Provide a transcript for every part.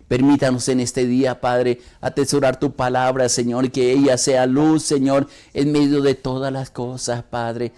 Permítanos en este día, Padre, atesorar tu palabra, Señor, y que ella sea luz, Señor, en medio de todas las cosas, Padre.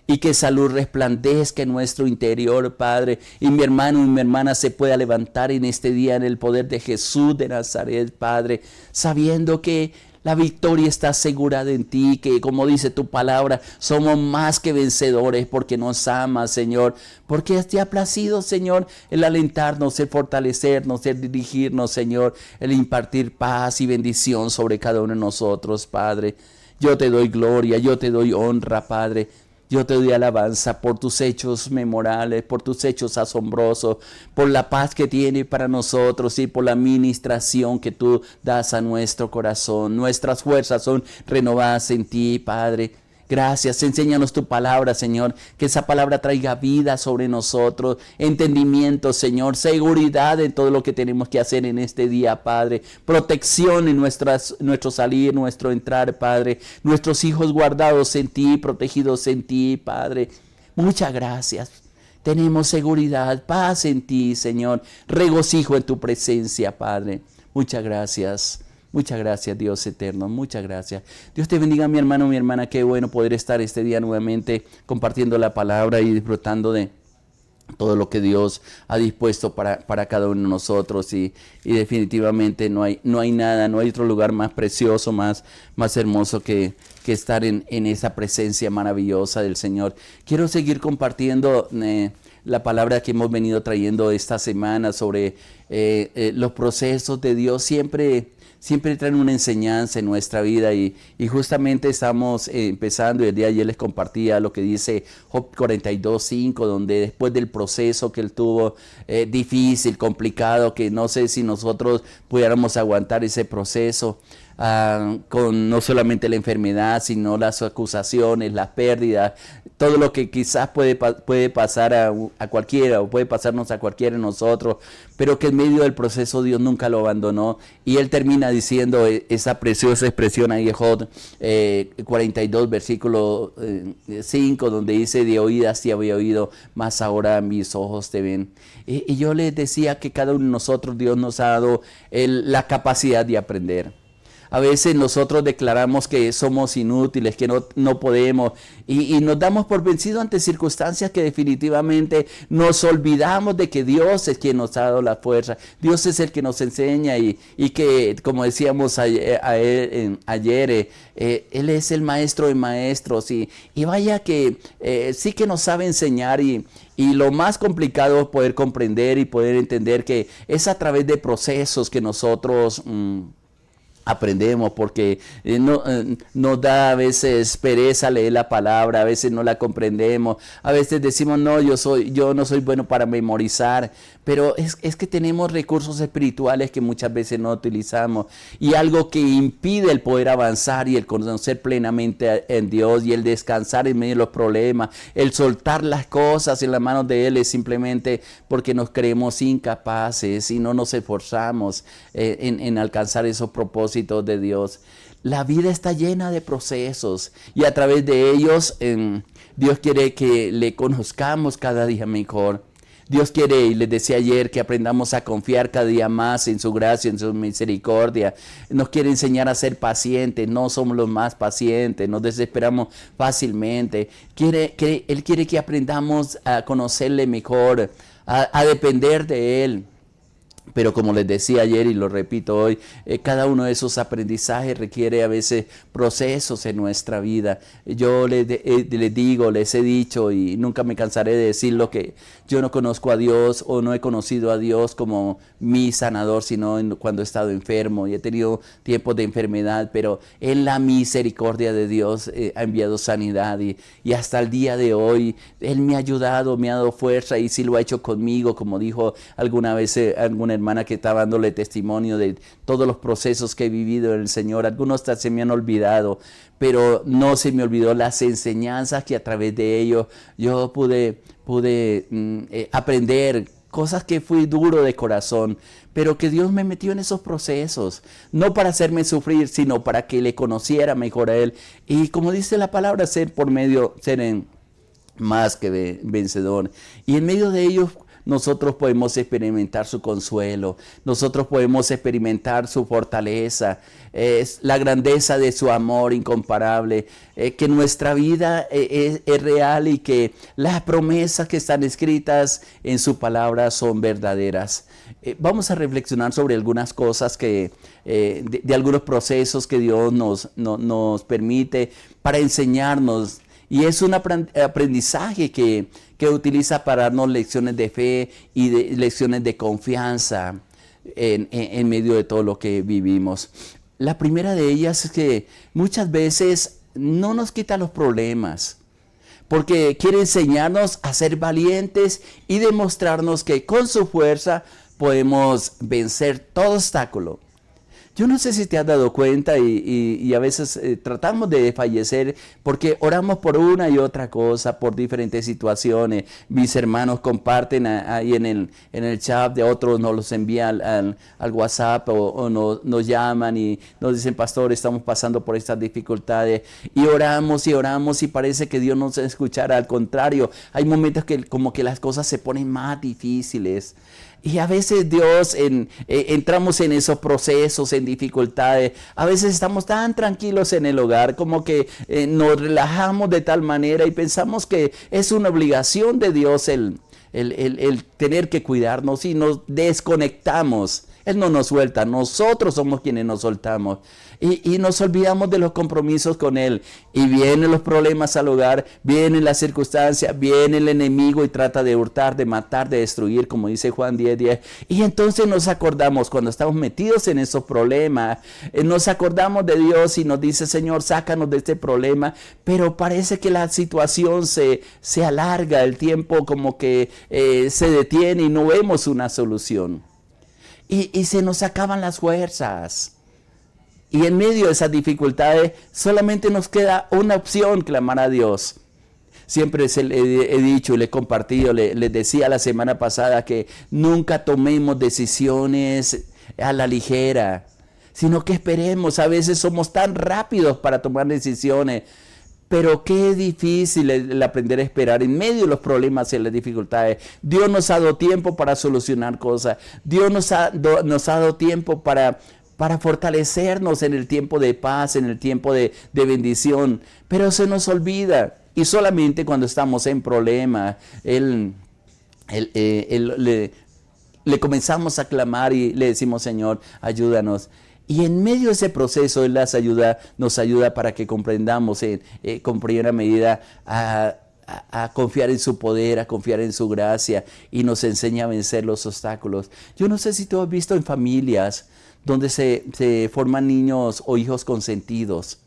Y que esa luz resplandezca en nuestro interior, Padre. Y mi hermano y mi hermana se pueda levantar en este día en el poder de Jesús de Nazaret, Padre, sabiendo que la victoria está asegurada en ti, que como dice tu palabra, somos más que vencedores porque nos amas, Señor. Porque te ha placido, Señor, el alentarnos, el fortalecernos, el dirigirnos, Señor, el impartir paz y bendición sobre cada uno de nosotros, Padre. Yo te doy gloria, yo te doy honra, Padre. Yo te doy alabanza por tus hechos memorables, por tus hechos asombrosos, por la paz que tiene para nosotros y por la ministración que tú das a nuestro corazón. Nuestras fuerzas son renovadas en ti, Padre. Gracias, enséñanos tu palabra, Señor, que esa palabra traiga vida sobre nosotros, entendimiento, Señor, seguridad en todo lo que tenemos que hacer en este día, Padre, protección en nuestro salir, nuestro entrar, Padre, nuestros hijos guardados en ti, protegidos en ti, Padre. Muchas gracias. Tenemos seguridad, paz en ti, Señor, regocijo en tu presencia, Padre. Muchas gracias. Muchas gracias, Dios eterno, muchas gracias. Dios te bendiga, mi hermano, mi hermana. Qué bueno poder estar este día nuevamente compartiendo la palabra y disfrutando de todo lo que Dios ha dispuesto para cada uno de nosotros. Y definitivamente no hay nada, no hay otro lugar más precioso, más hermoso que estar en esa presencia maravillosa del Señor. Quiero seguir compartiendo la palabra que hemos venido trayendo esta semana sobre los procesos de Dios. Siempre traen una enseñanza en nuestra vida y justamente estamos empezando, y el día de ayer les compartía lo que dice Job 42:5, donde después del proceso que él tuvo, difícil, complicado, que no sé si nosotros pudiéramos aguantar ese proceso, con no solamente la enfermedad, sino las acusaciones, las pérdidas, todo lo que quizás puede pasar a cualquiera, o puede pasarnos a cualquiera de nosotros, pero que en medio del proceso Dios nunca lo abandonó. Y él termina diciendo esa preciosa expresión ahí de Job 42, versículo 5, donde dice: de oídas te había oído, mas ahora mis ojos te ven. Y yo les decía que cada uno de nosotros, Dios nos ha dado la capacidad de aprender. A veces nosotros declaramos que somos inútiles, que no podemos, y nos damos por vencidos ante circunstancias que definitivamente nos olvidamos de que Dios es quien nos ha dado la fuerza. Dios es el que nos enseña y que, como decíamos ayer, Él es el maestro de maestros y vaya que sí que nos sabe enseñar y lo más complicado es poder comprender y poder entender que es a través de procesos que nosotros aprendemos, porque nos da a veces pereza leer la palabra, a veces no la comprendemos, a veces decimos no, yo no soy bueno para memorizar, pero es que tenemos recursos espirituales que muchas veces no utilizamos, y algo que impide el poder avanzar y el conocer plenamente en Dios y el descansar en medio de los problemas, el soltar las cosas en las manos de Él, es simplemente porque nos creemos incapaces y no nos esforzamos en alcanzar esos propósitos de Dios. La vida está llena de procesos y a través de ellos Dios quiere que le conozcamos cada día mejor. Dios quiere, y les decía ayer, que aprendamos a confiar cada día más en su gracia, en su misericordia. Nos quiere enseñar a ser pacientes. No somos los más pacientes, nos desesperamos fácilmente. Él quiere que aprendamos a conocerle mejor, a depender de Él. Pero como les decía ayer y lo repito hoy, cada uno de esos aprendizajes requiere a veces procesos en nuestra vida. Yo les digo, les he dicho y nunca me cansaré de decirlo, que yo no conozco a Dios o no he conocido a Dios como mi sanador, sino cuando he estado enfermo y he tenido tiempos de enfermedad, pero en la misericordia de Dios ha enviado sanidad y hasta el día de hoy Él me ha ayudado, me ha dado fuerza y sí lo ha hecho conmigo, como dijo alguna vez alguna hermana que estaba dándole testimonio de todos los procesos que he vivido en el Señor. Algunos hasta se me han olvidado, pero no se me olvidó las enseñanzas que a través de ellos yo pude aprender, cosas que fui duro de corazón, pero que Dios me metió en esos procesos, no para hacerme sufrir, sino para que le conociera mejor a Él. Y como dice la palabra, ser en más que vencedor. Y en medio de ellos nosotros podemos experimentar su consuelo, nosotros podemos experimentar su fortaleza, la grandeza de su amor incomparable, que nuestra vida es real y que las promesas que están escritas en su palabra son verdaderas. Vamos a reflexionar sobre algunas cosas de algunos procesos que Dios nos permite para enseñarnos. Y es un aprendizaje que utiliza para darnos lecciones de fe y lecciones de confianza en medio de todo lo que vivimos. La primera de ellas es que muchas veces no nos quita los problemas, porque quiere enseñarnos a ser valientes y demostrarnos que con su fuerza podemos vencer todo obstáculo. Yo no sé si te has dado cuenta y a veces tratamos de fallecer porque oramos por una y otra cosa, por diferentes situaciones. Mis hermanos comparten ahí en el chat, de otros nos los envían al WhatsApp o nos llaman y nos dicen, pastor, estamos pasando por estas dificultades. Y oramos y parece que Dios no se escuchara. Al contrario, hay momentos que como que las cosas se ponen más difíciles. Y a veces Dios, entramos en esos procesos, en dificultades. A veces estamos tan tranquilos en el hogar, como que nos relajamos de tal manera y pensamos que es una obligación de Dios el tener que cuidarnos y nos desconectamos. Él no nos suelta, nosotros somos quienes nos soltamos. Y nos olvidamos de los compromisos con Él. Y vienen los problemas al hogar, vienen las circunstancias, viene el enemigo y trata de hurtar, de matar, de destruir, como dice Juan 10:10. Y entonces nos acordamos, cuando estamos metidos en esos problemas, nos acordamos de Dios y nos dice, Señor, sácanos de este problema. Pero parece que la situación se alarga, el tiempo como que se detiene y no vemos una solución. Y se nos acaban las fuerzas. Y en medio de esas dificultades solamente nos queda una opción: clamar a Dios. Siempre he dicho y le he compartido, les decía la semana pasada que nunca tomemos decisiones a la ligera, sino que esperemos. A veces somos tan rápidos para tomar decisiones, pero qué difícil el aprender a esperar en medio de los problemas y las dificultades. Dios nos ha dado tiempo para solucionar cosas. Dios nos ha dado tiempo para fortalecernos en el tiempo de paz, en el tiempo de bendición. Pero se nos olvida. Y solamente cuando estamos en problemas, le comenzamos a clamar y le decimos, Señor, ayúdanos. Y en medio de ese proceso Él nos ayuda para que comprendamos con primera medida a confiar en su poder, a confiar en su gracia, y nos enseña a vencer los obstáculos. Yo no sé si tú has visto en familias donde se forman niños o hijos consentidos,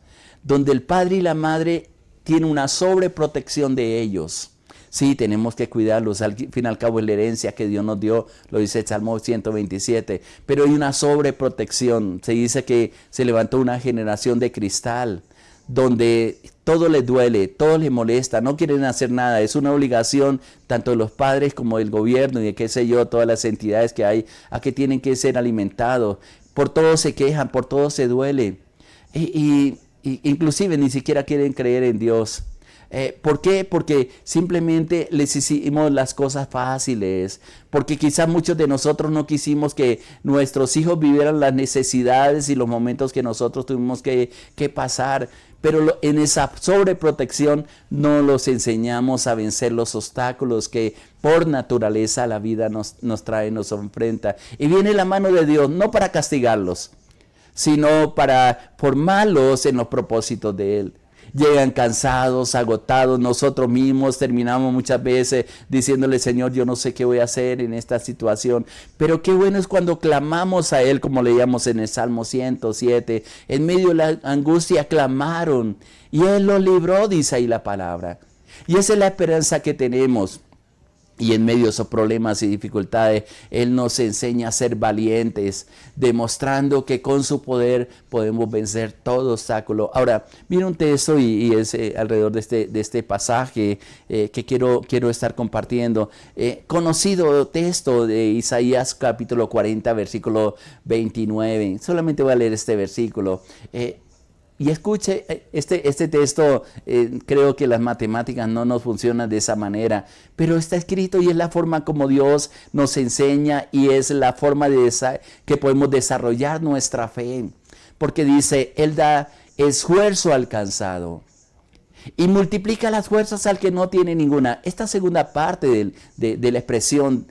donde el padre y la madre tienen una sobreprotección de ellos. Sí, tenemos que cuidarlos, al fin y al cabo es la herencia que Dios nos dio, lo dice el Salmo 127, pero hay una sobreprotección. Se dice que se levantó una generación de cristal, donde todo les duele, todo les molesta, no quieren hacer nada. Es una obligación tanto de los padres como del gobierno y de qué sé yo, todas las entidades que hay, a que tienen que ser alimentados. Por todo se quejan, por todo se duele. Y inclusive ni siquiera quieren creer en Dios. ¿Por qué? Porque simplemente les hicimos las cosas fáciles, porque quizás muchos de nosotros no quisimos que nuestros hijos vivieran las necesidades y los momentos que nosotros tuvimos que pasar, pero en esa sobreprotección no los enseñamos a vencer los obstáculos que por naturaleza la vida nos trae, nos enfrenta. Y viene la mano de Dios no para castigarlos, sino para formarlos en los propósitos de Él. Llegan cansados, agotados, nosotros mismos terminamos muchas veces diciéndole, Señor, yo no sé qué voy a hacer en esta situación, pero qué bueno es cuando clamamos a Él, como leíamos en el Salmo 107, en medio de la angustia clamaron y Él los libró, dice ahí la palabra. Y esa es la esperanza que tenemos. Y en medio de esos problemas y dificultades, Él nos enseña a ser valientes, demostrando que con su poder podemos vencer todo obstáculo. Ahora, viene un texto y es alrededor de este pasaje que quiero estar compartiendo. Conocido texto de Isaías capítulo 40, versículo 29. Solamente voy a leer este versículo. Y escuche, este texto, creo que las matemáticas no nos funcionan de esa manera, pero está escrito y es la forma como Dios nos enseña y es la forma que podemos desarrollar nuestra fe. Porque dice, Él da esfuerzo al cansado y multiplica las fuerzas al que no tiene ninguna. Esta segunda parte de la expresión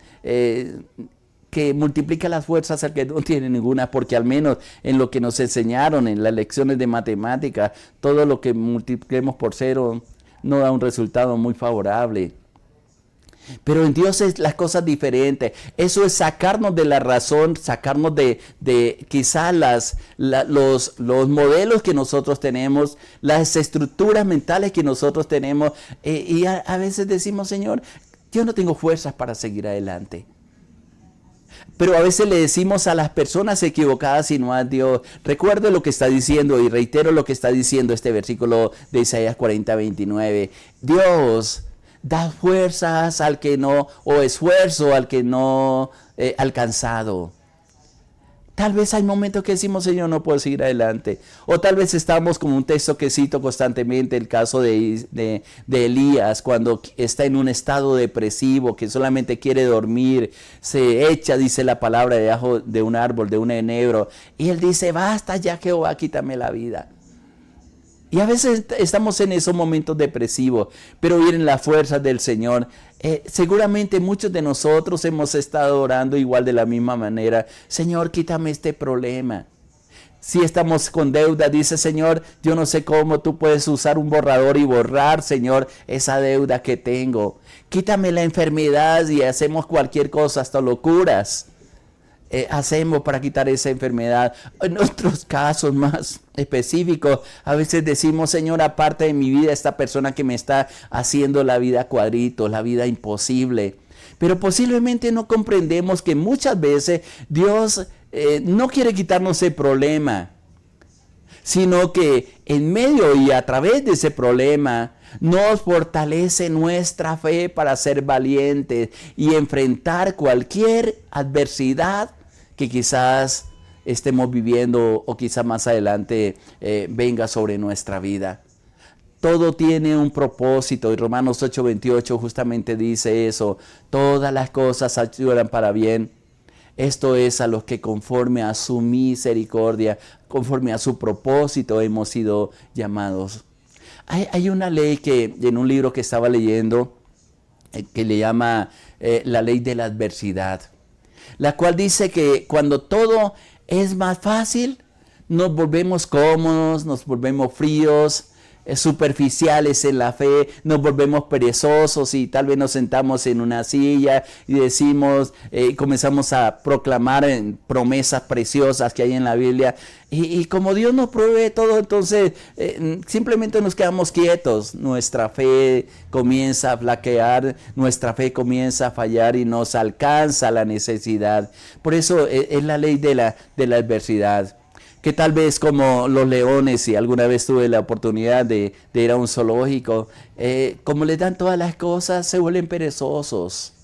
que multiplica las fuerzas al que no tiene ninguna, porque al menos en lo que nos enseñaron en las lecciones de matemática, todo lo que multipliquemos por cero no da un resultado muy favorable. Pero en Dios es las cosas diferentes. Eso es sacarnos de la razón, sacarnos de quizás los modelos que nosotros tenemos, las estructuras mentales que nosotros tenemos. Y a veces decimos, Señor, yo no tengo fuerzas para seguir adelante. Pero a veces le decimos a las personas equivocadas y no a Dios. Recuerdo lo que está diciendo y reitero lo que está diciendo este versículo de Isaías 40:29. Dios da fuerzas al que no, o esfuerzo al que no alcanzado. Tal vez hay momentos que decimos, Señor, no puedo seguir adelante. O tal vez estamos como un texto que cito constantemente, el caso de Elías, cuando está en un estado depresivo, que solamente quiere dormir, se echa, dice la palabra, debajo de un árbol, de un enebro. Y él dice, basta ya, Jehová, quítame la vida. Y a veces estamos en esos momentos depresivos, pero vienen las fuerzas del Señor. Seguramente muchos de nosotros hemos estado orando igual de la misma manera. Señor, quítame este problema. Si estamos con deuda, dice Señor, yo no sé cómo tú puedes usar un borrador y borrar, Señor, esa deuda que tengo. Quítame la enfermedad y hacemos cualquier cosa, hasta locuras. Hacemos para quitar esa enfermedad. En otros casos más específicos, a veces decimos, Señor, aparte de mi vida esta persona que me está haciendo la vida cuadritos, la vida imposible. Pero posiblemente no comprendemos que muchas veces Dios no quiere quitarnos el problema, sino que en medio y a través de ese problema nos fortalece nuestra fe para ser valientes y enfrentar cualquier adversidad que quizás estemos viviendo o quizás más adelante venga sobre nuestra vida. Todo tiene un propósito y Romanos 8:28 justamente dice eso. Todas las cosas ayudan para bien. Esto es a los que conforme a su misericordia, conforme a su propósito hemos sido llamados. Hay una ley que en un libro que estaba leyendo que le llama la ley de la adversidad, la cual dice que cuando todo es más fácil, nos volvemos cómodos, nos volvemos fríos, superficiales en la fe, nos volvemos perezosos y tal vez nos sentamos en una silla y decimos, comenzamos a proclamar promesas preciosas que hay en la Biblia y como Dios nos provee todo, entonces simplemente nos quedamos quietos, nuestra fe comienza a flaquear, nuestra fe comienza a fallar y nos alcanza la necesidad. Por eso es la ley de la adversidad. Que tal vez como los leones, si alguna vez tuve la oportunidad de ir a un zoológico, como les dan todas las cosas, se vuelven perezosos.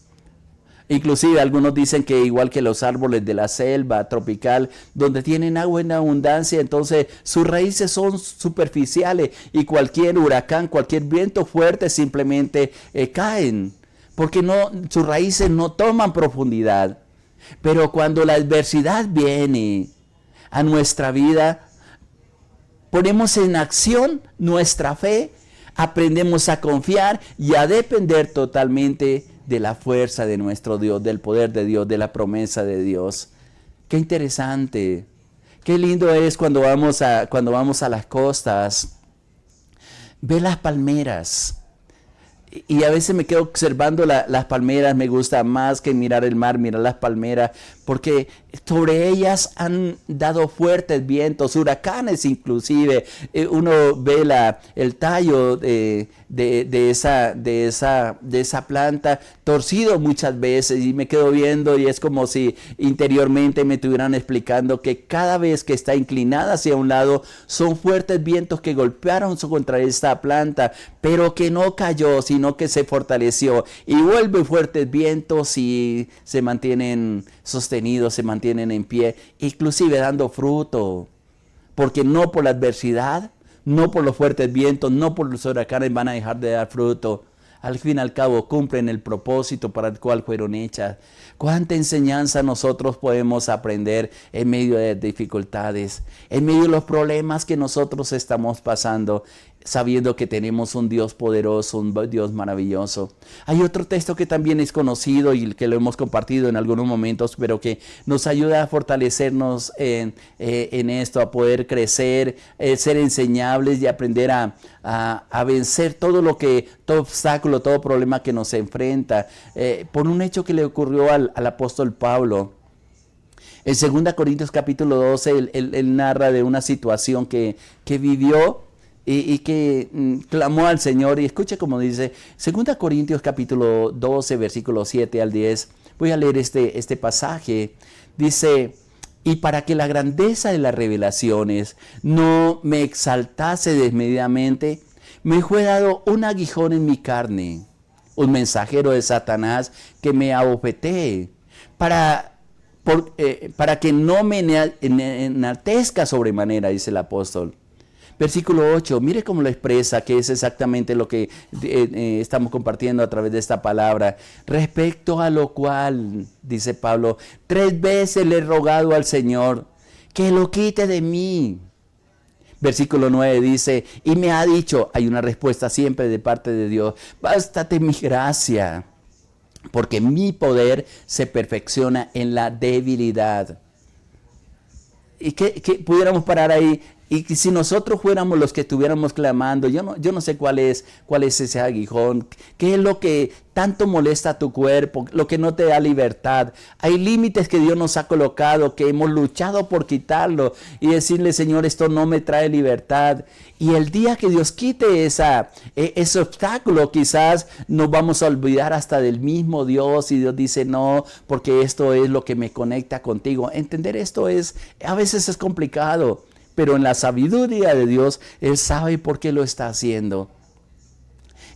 Inclusive algunos dicen que igual que los árboles de la selva tropical, donde tienen agua en abundancia, entonces sus raíces son superficiales y cualquier huracán, cualquier viento fuerte simplemente caen, porque sus raíces no toman profundidad. Pero cuando la adversidad viene a nuestra vida, ponemos en acción nuestra fe, aprendemos a confiar y a depender totalmente de la fuerza de nuestro Dios, del poder de Dios, de la promesa de Dios. Qué interesante, qué lindo es cuando vamos a las costas, ver las palmeras. Y a veces me quedo observando las palmeras, me gusta más que mirar el mar, mirar las palmeras, porque sobre ellas han dado fuertes vientos, huracanes inclusive. Uno ve el tallo de esa planta torcido muchas veces y me quedo viendo y es como si interiormente me estuvieran explicando que cada vez que está inclinada hacia un lado son fuertes vientos que golpearon contra esta planta, pero que no cayó, sino que se fortaleció y vuelve fuertes vientos y se mantienen sostenidos, se mantienen en pie, inclusive dando fruto. porque no por la adversidad, no por los fuertes vientos, no por los huracanes van a dejar de dar fruto. Al fin y al cabo cumplen el propósito para el cual fueron hechas. ¿Cuánta enseñanza nosotros podemos aprender en medio de dificultades, en medio de los problemas que nosotros estamos pasando, sabiendo que tenemos un Dios poderoso, un Dios maravilloso? Hay otro texto que también es conocido y que lo hemos compartido en algunos momentos, pero que nos ayuda a fortalecernos en esto, a poder crecer, ser enseñables y aprender a vencer todo obstáculo, todo problema que nos enfrenta, por un hecho que le ocurrió al apóstol Pablo. En 2 Corintios capítulo 12, él narra de una situación que vivió y que clamó al Señor. Y escuche como dice 2 Corintios capítulo 12, versículos 7 al 10. Voy a leer este pasaje. Dice: y para que la grandeza de las revelaciones no me exaltase desmedidamente, me fue dado un aguijón en mi carne, un mensajero de Satanás que me abofetee, para que no me enaltezca sobremanera, dice el apóstol. Versículo 8, mire cómo lo expresa, que es exactamente lo que estamos compartiendo a través de esta palabra. Respecto a lo cual, dice Pablo, 3 veces le he rogado al Señor que lo quite de mí. Versículo 9 dice, y me ha dicho, hay una respuesta siempre de parte de Dios: bástate mi gracia, porque mi poder se perfecciona en la debilidad. Y que pudiéramos parar ahí. Y si nosotros fuéramos los que estuviéramos clamando, yo no sé cuál es ese aguijón, qué es lo que tanto molesta a tu cuerpo, lo que no te da libertad. Hay límites que Dios nos ha colocado, que hemos luchado por quitarlo y decirle: Señor, esto no me trae libertad. Y el día que Dios quite ese obstáculo, quizás nos vamos a olvidar hasta del mismo Dios, y Dios dice: no, porque esto es lo que me conecta contigo. Entender esto a veces es complicado. Pero en la sabiduría de Dios, Él sabe por qué lo está haciendo.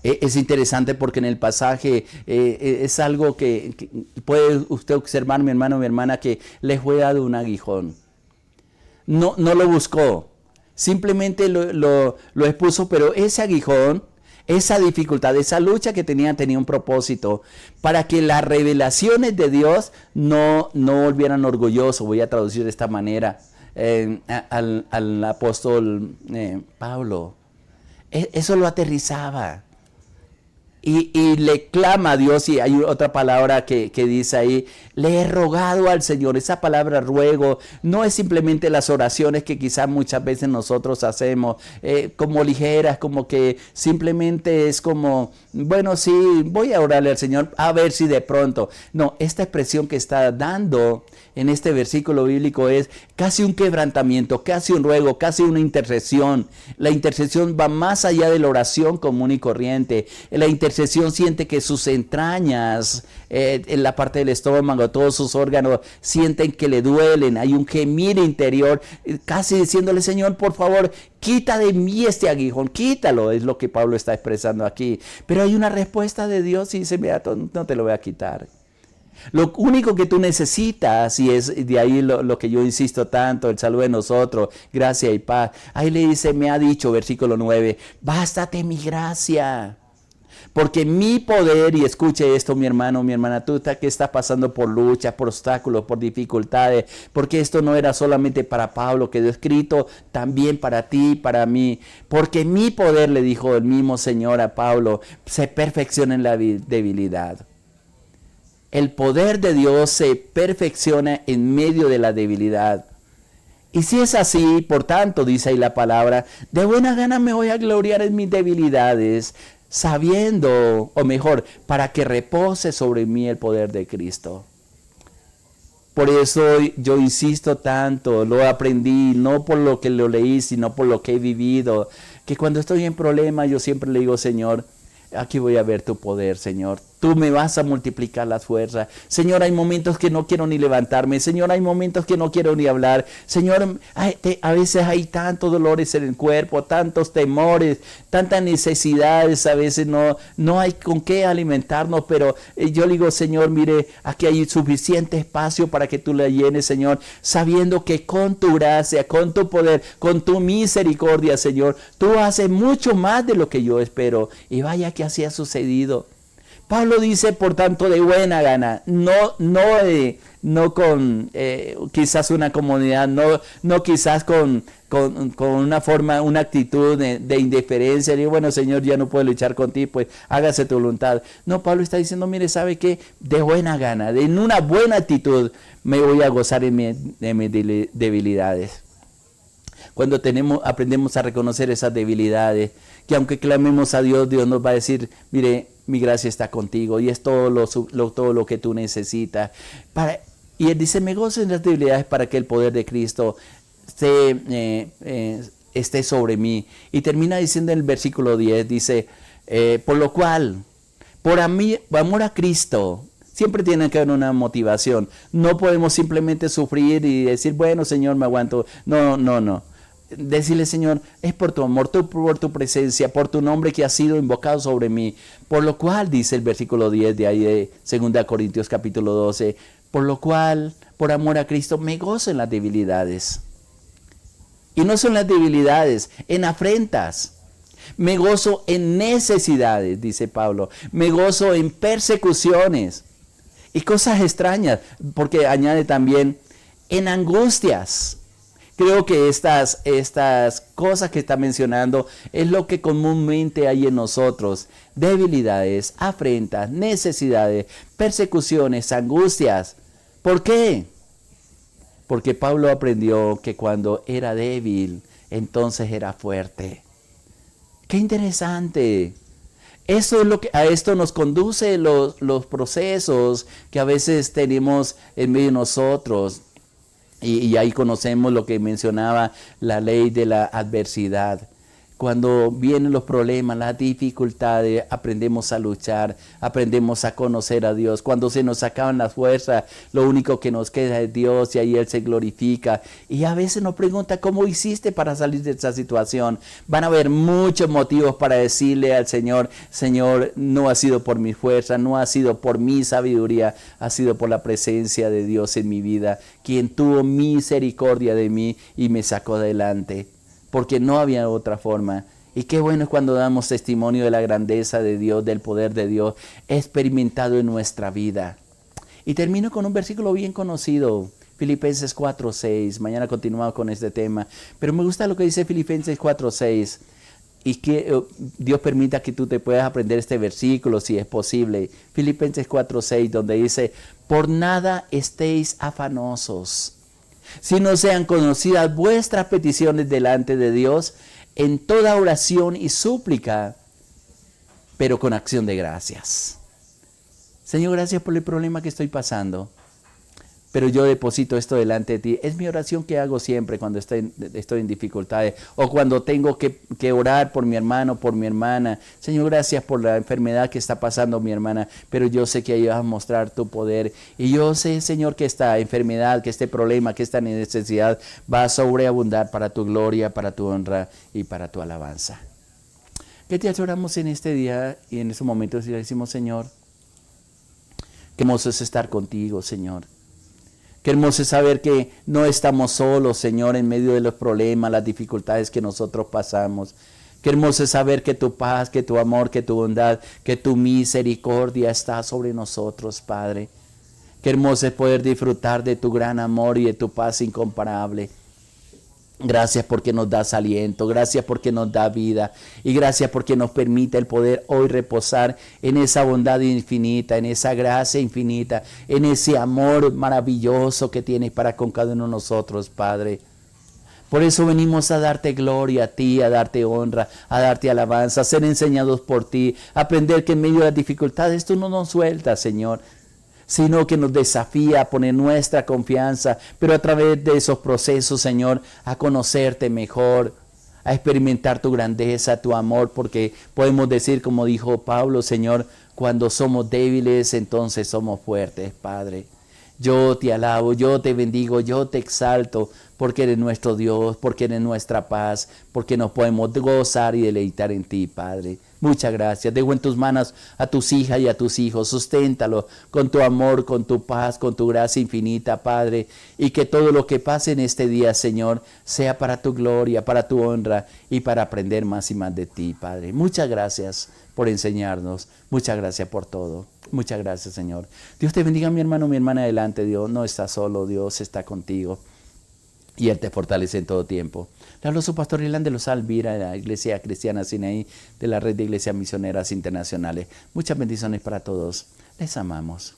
Es interesante porque en el pasaje es algo que puede usted observar, mi hermano, mi hermana, que le fue dado un aguijón. No lo buscó, simplemente lo expuso, pero ese aguijón, esa dificultad, esa lucha que tenía un propósito, para que las revelaciones de Dios no volvieran orgulloso. Voy a traducir de esta manera. Al apóstol Pablo. Eso lo aterrizaba. Y le clama a Dios, y hay otra palabra que dice ahí: le he rogado al Señor. Esa palabra ruego no es simplemente las oraciones que quizás muchas veces nosotros hacemos como ligeras, como que simplemente es como, bueno, sí, voy a orarle al Señor a ver si de pronto. No, esta expresión que está dando en este versículo bíblico es casi un quebrantamiento, casi un ruego, casi una intercesión. La intercesión va más allá de la oración común y corriente. La intercesión siente que sus entrañas, en la parte del estómago, todos sus órganos sienten que le duelen. Hay un gemir interior, casi diciéndole: Señor, por favor, quita de mí este aguijón, quítalo. Es lo que Pablo está expresando aquí. Pero hay una respuesta de Dios y dice: mira, no te lo voy a quitar. Lo único que tú necesitas, y es de ahí lo que yo insisto tanto, el saludo de nosotros, gracia y paz. Ahí le dice: me ha dicho, versículo 9, bástate mi gracia. Porque mi poder, y escuche esto, mi hermano, mi hermana, tú que estás pasando por luchas, por obstáculos, por dificultades, porque esto no era solamente para Pablo, quedó escrito también para ti, para mí. Porque mi poder, le dijo el mismo Señor a Pablo, se perfecciona en la debilidad. El poder de Dios se perfecciona en medio de la debilidad. Y si es así, por tanto, dice ahí la palabra, de buena gana me voy a gloriar en mis debilidades, sabiendo, o mejor, para que repose sobre mí el poder de Cristo. Por eso yo insisto tanto, lo aprendí, no por lo que lo leí, sino por lo que he vivido, que cuando estoy en problemas yo siempre le digo: Señor, aquí voy a ver tu poder, Señor. tú me vas a multiplicar las fuerzas. Señor, hay momentos que no quiero ni levantarme. Señor, hay momentos que no quiero ni hablar. Señor, a veces hay tantos dolores en el cuerpo, tantos temores, tantas necesidades. A veces no hay con qué alimentarnos, pero yo digo, Señor, mire, aquí hay suficiente espacio para que tú la llenes, Señor, sabiendo que con tu gracia, con tu poder, con tu misericordia, Señor, tú haces mucho más de lo que yo espero. Y vaya que así ha sucedido. Pablo dice, por tanto, de buena gana, no con quizás una comodidad, no quizás con una forma, una actitud de indiferencia. Digo, bueno, Señor, ya no puedo luchar contigo, pues hágase tu voluntad. No, Pablo está diciendo, mire, ¿sabe qué? De buena gana, en una buena actitud me voy a gozar en mis debilidades. Cuando aprendemos a reconocer esas debilidades, que aunque clamemos a Dios, Dios nos va a decir, mire, mi gracia está contigo y es todo lo que tú necesitas. Y él dice, me gozo en las debilidades para que el poder de Cristo esté sobre mí. Y termina diciendo en el versículo 10, dice, por lo cual, por amor a Cristo, siempre tiene que haber una motivación. No podemos simplemente sufrir y decir, bueno, Señor, me aguanto. No. Decirle, Señor, es por tu amor, por tu presencia, por tu nombre que ha sido invocado sobre mí. Por lo cual, dice el versículo 10 de ahí de 2 Corintios capítulo 12, por lo cual, por amor a Cristo, me gozo en las debilidades. Y no son las debilidades, en afrentas. Me gozo en necesidades, dice Pablo. Me gozo en persecuciones y cosas extrañas, porque añade también en angustias. Creo que estas cosas que está mencionando es lo que comúnmente hay en nosotros. Debilidades, afrentas, necesidades, persecuciones, angustias. ¿Por qué? Porque Pablo aprendió que cuando era débil, entonces era fuerte. ¡Qué interesante! Eso es lo que a esto nos conduce los procesos que a veces tenemos en medio de nosotros. Y ahí conocemos lo que mencionaba la ley de la adversidad. Cuando vienen los problemas, las dificultades, aprendemos a luchar, aprendemos a conocer a Dios. Cuando se nos acaban las fuerzas, lo único que nos queda es Dios y ahí Él se glorifica. Y a veces nos pregunta, ¿cómo hiciste para salir de esa situación? Van a haber muchos motivos para decirle al Señor, Señor, no ha sido por mi fuerza, no ha sido por mi sabiduría, ha sido por la presencia de Dios en mi vida, quien tuvo misericordia de mí y me sacó adelante. Porque no había otra forma. Y qué bueno es cuando damos testimonio de la grandeza de Dios, del poder de Dios experimentado en nuestra vida. Y termino con un versículo bien conocido, Filipenses 4:6. Mañana continuamos con este tema. Pero me gusta lo que dice Filipenses 4:6. Y que Dios permita que tú te puedas aprender este versículo si es posible. Filipenses 4:6, donde dice, por nada estéis afanosos, si no sean conocidas vuestras peticiones delante de Dios en toda oración y súplica, pero con acción de gracias. Señor, gracias por el problema que estoy pasando, pero yo deposito esto delante de ti. Es mi oración que hago siempre cuando estoy en dificultades o cuando tengo que orar por mi hermano, por mi hermana. Señor, gracias por la enfermedad que está pasando mi hermana, pero yo sé que ahí vas a mostrar tu poder. Y yo sé, Señor, que esta enfermedad, que este problema, que esta necesidad va a sobreabundar para tu gloria, para tu honra y para tu alabanza. Que te adoramos en este día y en estos momentos y le decimos, Señor, qué hermoso es estar contigo, Señor. Qué hermoso es saber que no estamos solos, Señor, en medio de los problemas, las dificultades que nosotros pasamos. Qué hermoso es saber que tu paz, que tu amor, que tu bondad, que tu misericordia está sobre nosotros, Padre. Qué hermoso es poder disfrutar de tu gran amor y de tu paz incomparable. Gracias porque nos das aliento, gracias porque nos da vida y gracias porque nos permite el poder hoy reposar en esa bondad infinita, en esa gracia infinita, en ese amor maravilloso que tienes para con cada uno de nosotros, Padre. Por eso venimos a darte gloria a ti, a darte honra, a darte alabanza, a ser enseñados por ti, a aprender que en medio de las dificultades tú no nos sueltas, Señor, sino que nos desafía a poner nuestra confianza, pero a través de esos procesos, Señor, a conocerte mejor, a experimentar tu grandeza, tu amor, porque podemos decir, como dijo Pablo, Señor, cuando somos débiles, entonces somos fuertes, Padre. Yo te alabo, yo te bendigo, yo te exalto, porque eres nuestro Dios, porque eres nuestra paz, porque nos podemos gozar y deleitar en ti, Padre. Muchas gracias. Dejo en tus manos a tus hijas y a tus hijos. Susténtalo con tu amor, con tu paz, con tu gracia infinita, Padre. Y que todo lo que pase en este día, Señor, sea para tu gloria, para tu honra y para aprender más y más de ti, Padre. Muchas gracias por enseñarnos. Muchas gracias por todo. Muchas gracias, Señor. Dios te bendiga, mi hermano, mi hermana, adelante. Dios no está solo, Dios está contigo. Y Él te fortalece en todo tiempo. Le habló su pastor Irlán de los Alvira, de la Iglesia Cristiana Sinaí, de la Red de Iglesias Misioneras Internacionales. Muchas bendiciones para todos. Les amamos.